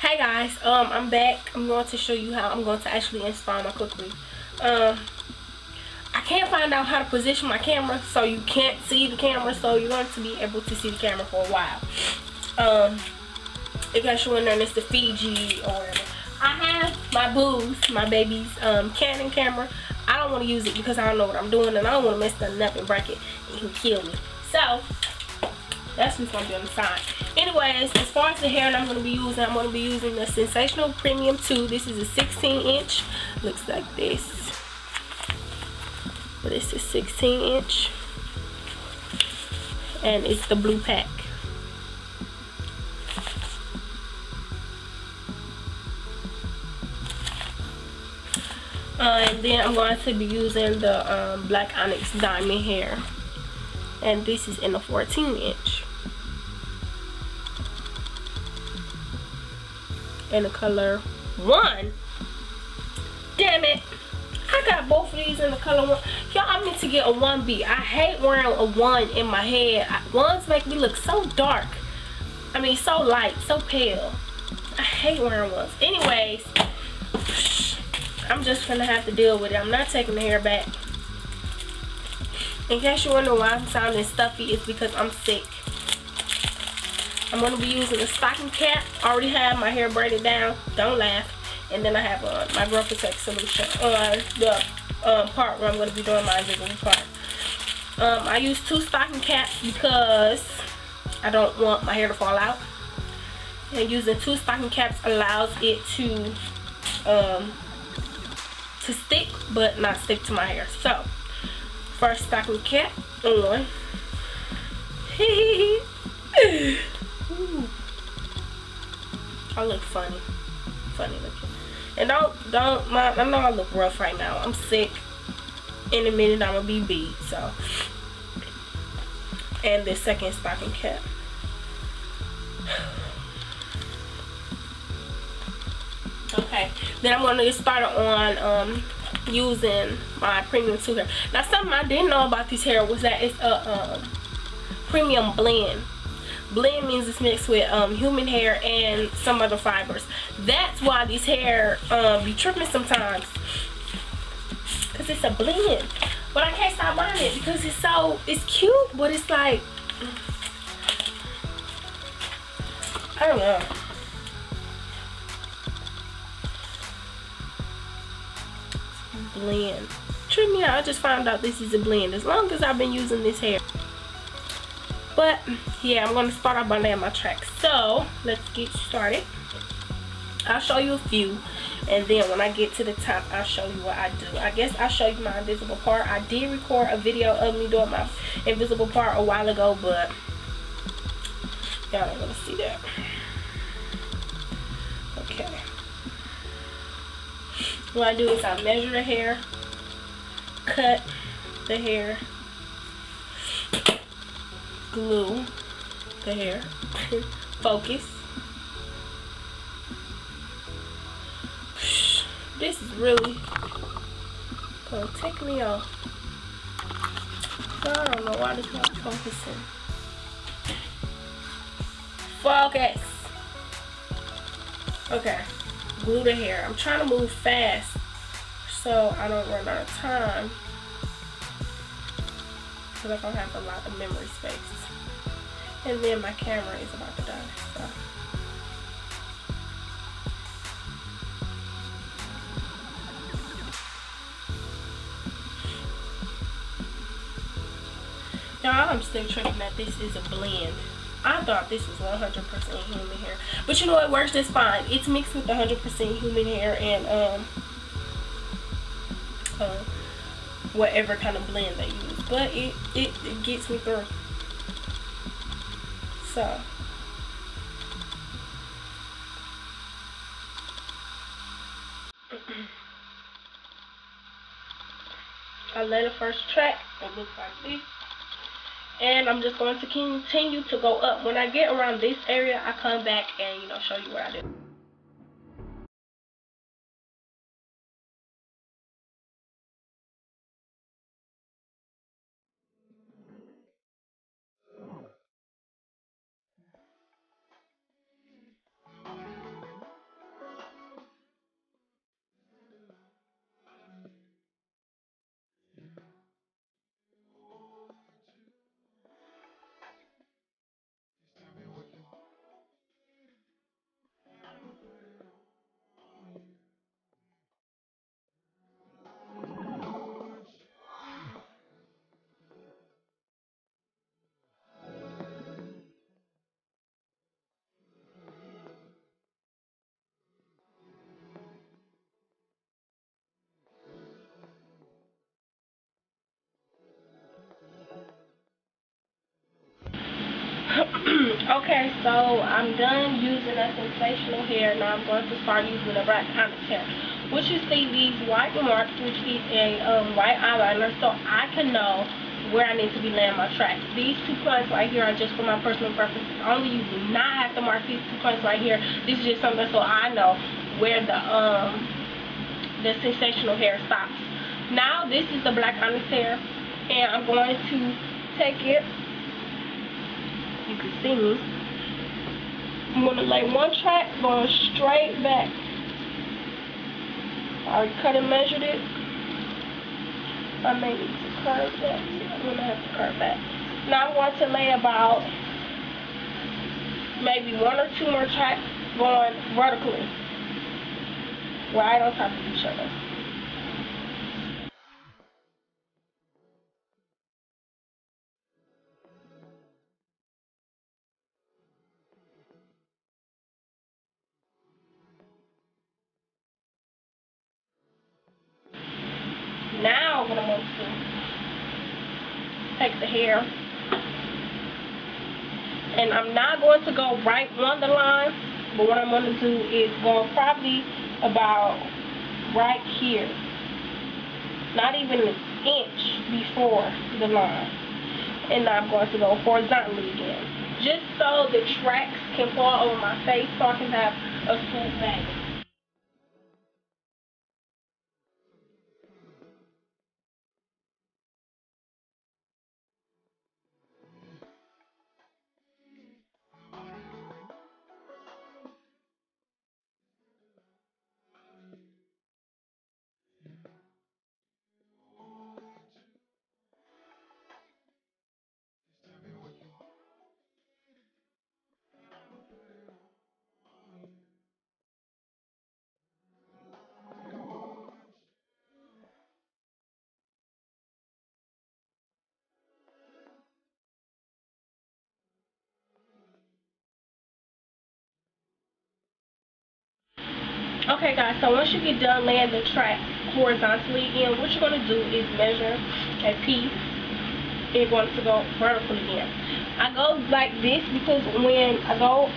Hey guys, I'm back. I'm going to show you how I'm going to actually install my cookery. I can't find out how to position my camera so you can't see the camera, so you're going to be able to see the camera for a while. It got you in there and it's the Fiji or whatever. I have my boo's, my baby's Canon camera. I don't want to use it because I don't know what I'm doing and I don't want to mess nothing up and break it. It can kill me. So that's what's going to be on the side. Anyways, as far as the hair that I'm going to be using the Sensational Premium 2. This is a 16-inch. Looks like this. But it's a 16-inch. And it's the blue pack. And then I'm going to be using the Black Onyx Diamond hair. And this is in a 14-inch. In the color 1. Damn it. I got both of these in the color 1. Y'all, I meant to get a 1B. I hate wearing a 1 in my head. Ones make me look so dark. I mean, so light, so pale. I hate wearing ones. Anyways, I'm just gonna have to deal with it. I'm not taking the hair back. In case you wonder why I'm sounding stuffy, it's because I'm sick. I'm going to be using a stocking cap. I already have my hair braided down. Don't laugh. And then I have my Grow Protect solution on the part where I'm going to be doing my invisible part. I use 2 stocking caps because I don't want my hair to fall out. And using 2 stocking caps allows it to stick, but not stick to my hair. So, first stocking cap on. Ooh. I look funny looking. And don't mind, I know I look rough right now. I'm sick. In a minute I'm gonna be beat. So, and the second stocking cap. Okay, then I'm gonna get started on using my Premium 2 hair. Now, something I didn't know about this hair was that it's a premium blend. Blend means it's mixed with human hair and some other fibers. That's why this hair be tripping sometimes, because it's a blend. But I can't stop buying it because it's cute, but it's like, I don't know. Blend. Trip me out. I just found out this is a blend as long as I've been using this hair. But yeah, I'm going to start off by laying my tracks. So let's get started. I'll show you a few, and then when I get to the top, I'll show you what I do. I guess I'll show you my invisible part. I did record a video of me doing my invisible part a while ago, but y'all ain't gonna see that. Okay. What I do is I measure the hair, cut the hair, glue the hair, focus. This is really gonna take me off. I don't know why this not focusing. Focus. Okay, glue the hair. I'm trying to move fast so I don't run out of time, because I don't have a lot of memory space. And then my camera is about to die. So. Y'all, I'm still tripping that this is a blend. I thought this was 100% human hair. But you know, it works just fine. It's mixed with 100% human hair and whatever kind of blend they use. But it gets me through. So. I lay the first track. It looks like this. And I'm just going to continue to go up. When I get around this area, I come back and, you know, show you what I do. Okay, so I'm done using that sensational hair. Now I'm going to start using the black onyx hair. Which you see these white marks, which is a white eyeliner, so I can know where I need to be laying my tracks. These 2 points right here are just for my personal purposes only. You do not have to mark these 2 points right here. This is just something so I know where the sensational hair stops. Now this is the black onyx hair, and I'm going to take it. You can see me. I'm going to lay one track going straight back. I already cut and measured it. I may need to curve that. I'm going to have to curve that. Now I'm going to lay about maybe 1 or 2 more tracks going vertically, right on top of each other. Now what I'm going to do, take the hair, and I'm not going to go right on the line, but what I'm going to do is go probably about right here, not even an inch before the line, and now I'm going to go horizontally again, just so the tracks can fall over my face so I can have a smooth bang. Okay guys, so once you get done laying the track horizontally again, what you're going to do is measure a piece. You're going to go vertically again. I go like this because when I go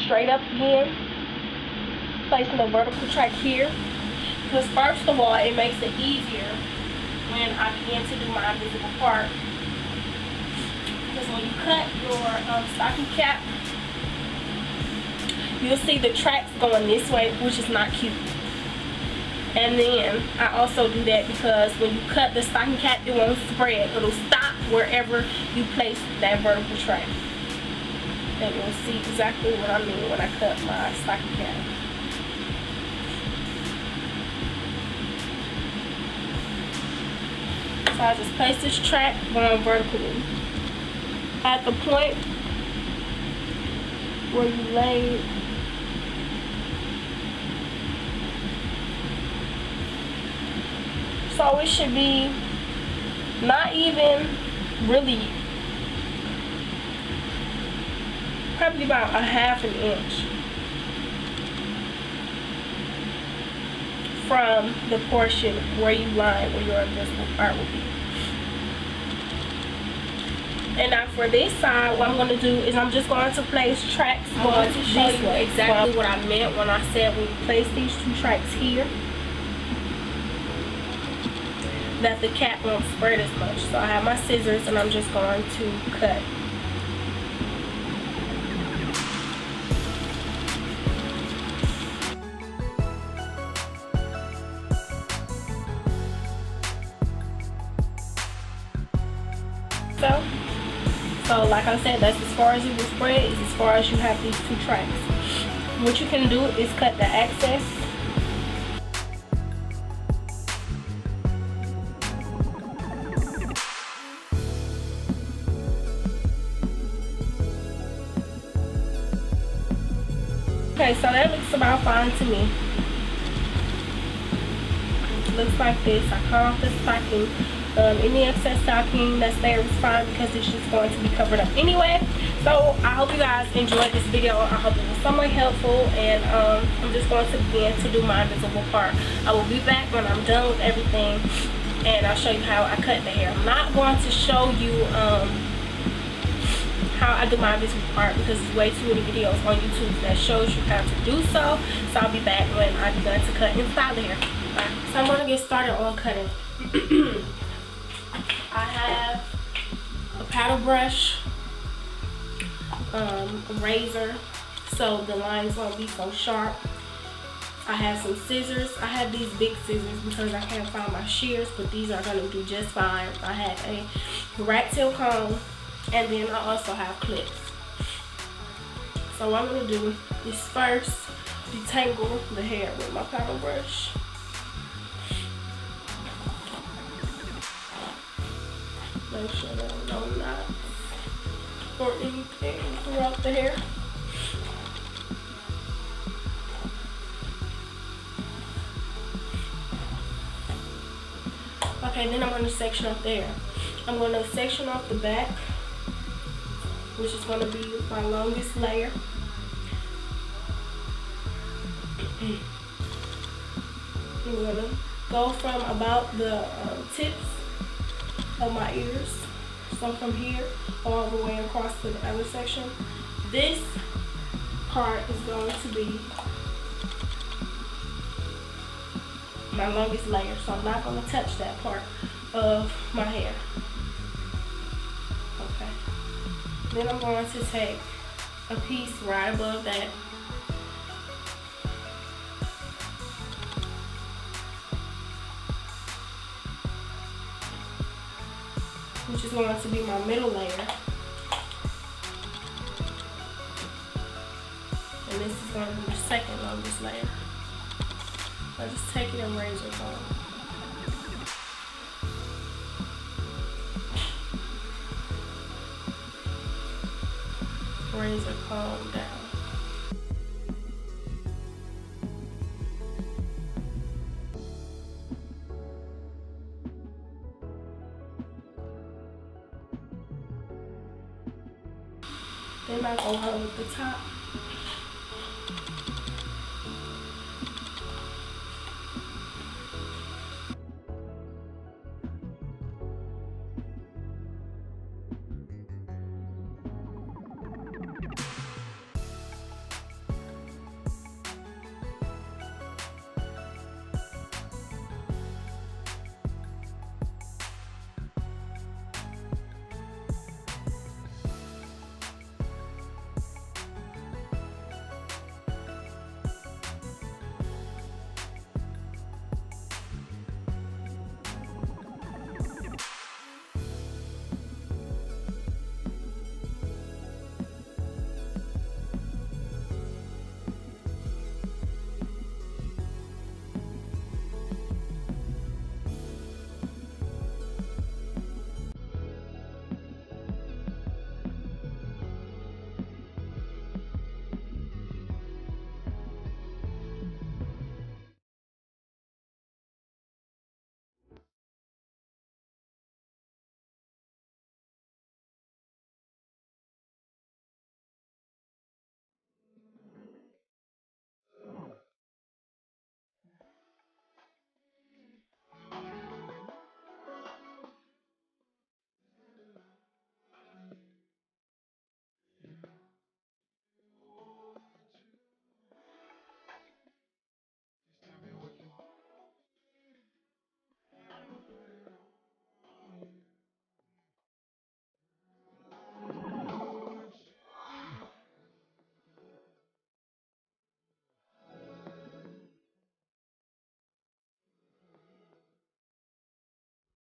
straight up again, placing the vertical track here, because first of all, it makes it easier when I begin to do my invisible part. Because when you cut your stocking cap, you'll see the tracks going this way, which is not cute. And then I also do that because when you cut the stocking cap, it won't spread. It'll stop wherever you place that vertical track. And you'll see exactly what I mean when I cut my stocking cap. So I just place this track going vertically. At the point where you lay so it should be not even really, probably about a half an inch from the portion where you line where your invisible part will be. And now for this side, what I'm going to do is I'm just going to place tracks going to show you exactly what I meant when I said when you place these 2 tracks here, that the cap won't spread as much. So I have my scissors and I'm just going to cut. So like I said, that's as far as it will spread, is as far as you have these 2 tracks. What you can do is cut the excess. Okay, so that looks about fine to me. It looks like this. I cut off the stocking. Any excess stocking that's there is fine because it's just going to be covered up anyway. So I hope you guys enjoyed this video. I hope it was somewhat helpful, and I'm just going to begin to do my invisible part. I will be back when I'm done with everything, and I'll show you how I cut the hair. I'm not going to show you how I do my business part, because there's way too many videos on YouTube that shows you how to do so. So I'll be back when I'm done to cut and style the hair. Right. So I'm gonna get started on cutting. I have a paddle brush, a razor, so the lines won't be so sharp. I have some scissors. I have these big scissors because I can't find my shears, but these are gonna do just fine. I have a rat tail comb, and then I also have clips. So what I'm gonna do is first detangle the hair with my paddle brush. Make sure there are no knots or anything throughout the hair. Okay, then I'm going to section off there. I'm going to section off the back, which is going to be my longest layer. I'm going to go from about the tips of my ears, so from here all the way across to the other section. This part is going to be my longest layer, so I'm not going to touch that part of my hair. Okay, then I'm going to take a piece right above that, which is going to be my middle layer, and this is going to be the second longest layer. I just take it and razor comb. Razor comb down. Then I go over the top.